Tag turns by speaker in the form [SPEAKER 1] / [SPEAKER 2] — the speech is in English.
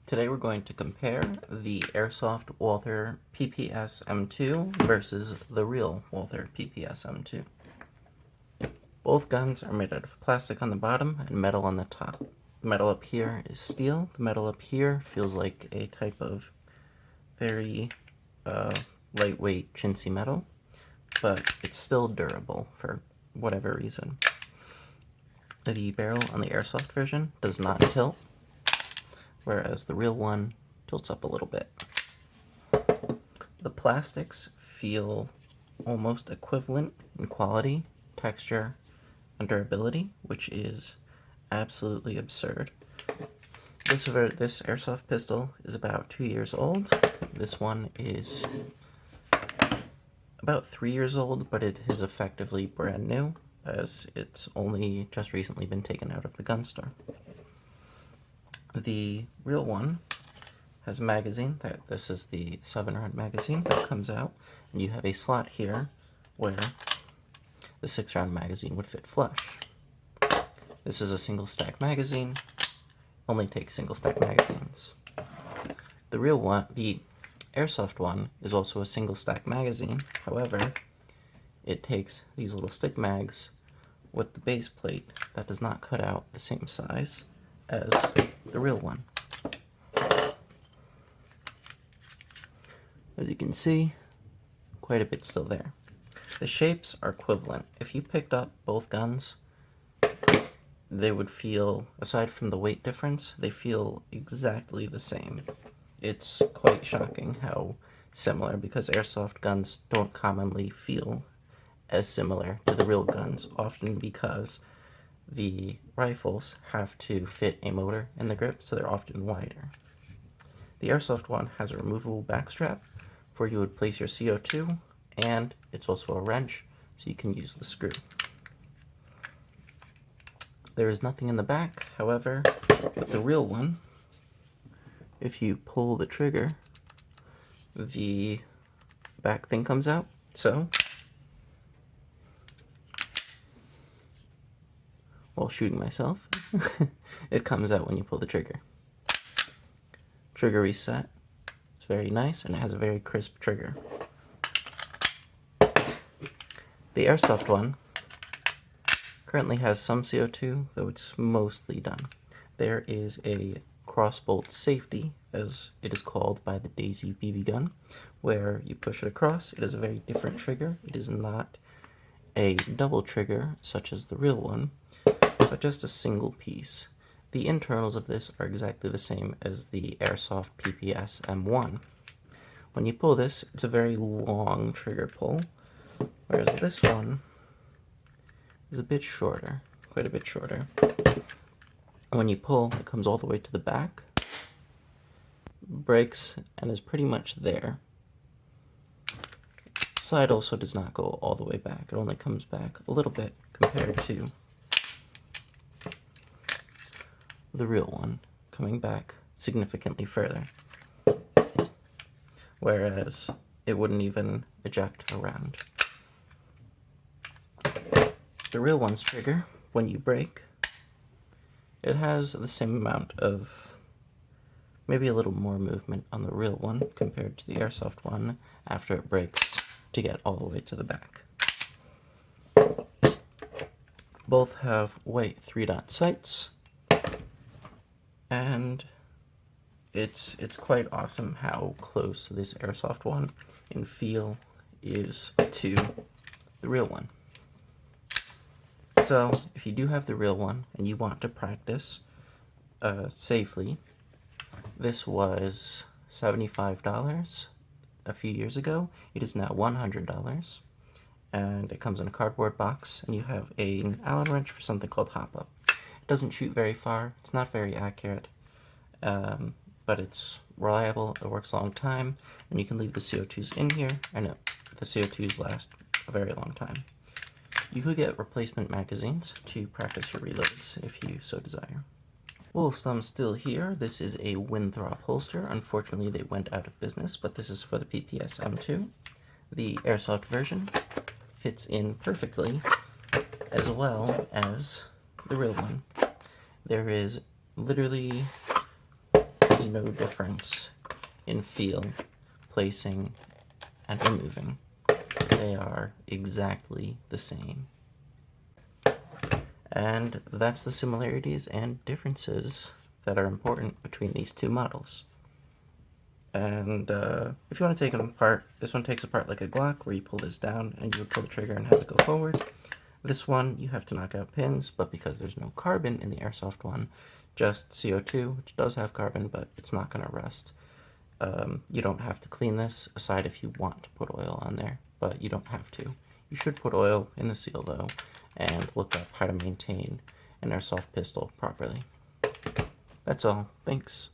[SPEAKER 1] Today we're going to compare the Airsoft Walther PPS M2 versus the real Walther PPS M2. Both guns are made out of plastic on the bottom and metal on the top. The metal up here is steel. The metal up here feels like a type of very lightweight chintzy metal, but it's still durable for whatever reason. The barrel on the Airsoft version does not tilt, whereas the real one tilts up a little bit. The plastics feel almost equivalent in quality, texture, and durability, which is absolutely absurd. This Airsoft pistol is about 2 years old. This one is about 3 years old, but it is effectively brand new, as it's only just recently been taken out of the gun store. The real one has a magazine. This is the 7-round magazine that comes out, and you have a slot here where the 6-round magazine would fit flush. This is a single stack magazine. Only takes single stack magazines. The real one, the Airsoft one, is also a single stack magazine. However, it takes these little stick mags with the base plate that does not cut out the same size as the real one. As you can see, quite a bit still there. The shapes are equivalent. If you picked up both guns, they would feel, aside from the weight difference, they feel exactly the same. It's quite shocking how similar, because Airsoft guns don't commonly feel as similar to the real guns, often because the rifles have to fit a motor in the grip, so they're often wider. The Airsoft one has a removable back strap where you would place your CO2, and it's also a wrench, so you can use the screw. There is nothing in the back, however, with the real one, if you pull the trigger, the back thing comes out, so while shooting myself, it comes out when you pull the trigger. Trigger reset. It's very nice, and it has a very crisp trigger. The Airsoft one currently has some CO2, though it's mostly done. There is a crossbolt safety, as it is called by the Daisy BB gun, where you push it across. It is a very different trigger. It is not a double trigger, such as the real one, but just a single piece. The internals of this are exactly the same as the Airsoft PPS M1. When you pull this, it's a very long trigger pull, whereas this one is a bit shorter, quite a bit shorter. When you pull, it comes all the way to the back, breaks, and is pretty much there. Slide also does not go all the way back. It only comes back a little bit compared to the real one, coming back significantly further, whereas it wouldn't even eject around. The real one's trigger, when you break, it has the same amount of, maybe a little more movement on the real one compared to the Airsoft one after it breaks to get all the way to the back. Both have white 3-dot sights, and it's quite awesome how close this Airsoft one in feel is to the real one. So if you do have the real one and you want to practice safely, this was $75 a few years ago. It is now $100, and it comes in a cardboard box, and you have an Allen wrench for something called hop up. It doesn't shoot very far. It's not very accurate, but it's reliable. It works a long time, and you can leave the CO2s in here, and the CO2s last a very long time. You could get replacement magazines to practice your reloads if you so desire. Whilst I'm still here, this is a Winthrop holster. Unfortunately, they went out of business, but this is for the PPS M2. The Airsoft version fits in perfectly, as well as the real one. There is literally no difference in feel, placing, and removing. They are exactly the same. And that's the similarities and differences that are important between these two models. And if you want to take them apart, this one takes apart like a Glock, where you pull this down and you would pull the trigger and have it go forward. This one, you have to knock out pins, but because there's no carbon in the Airsoft one, just CO2, which does have carbon, but it's not going to rust. You don't have to clean this, aside if you want to put oil on there, but you don't have to. You should put oil in the seal, though, and look up how to maintain an Airsoft pistol properly. That's all. Thanks.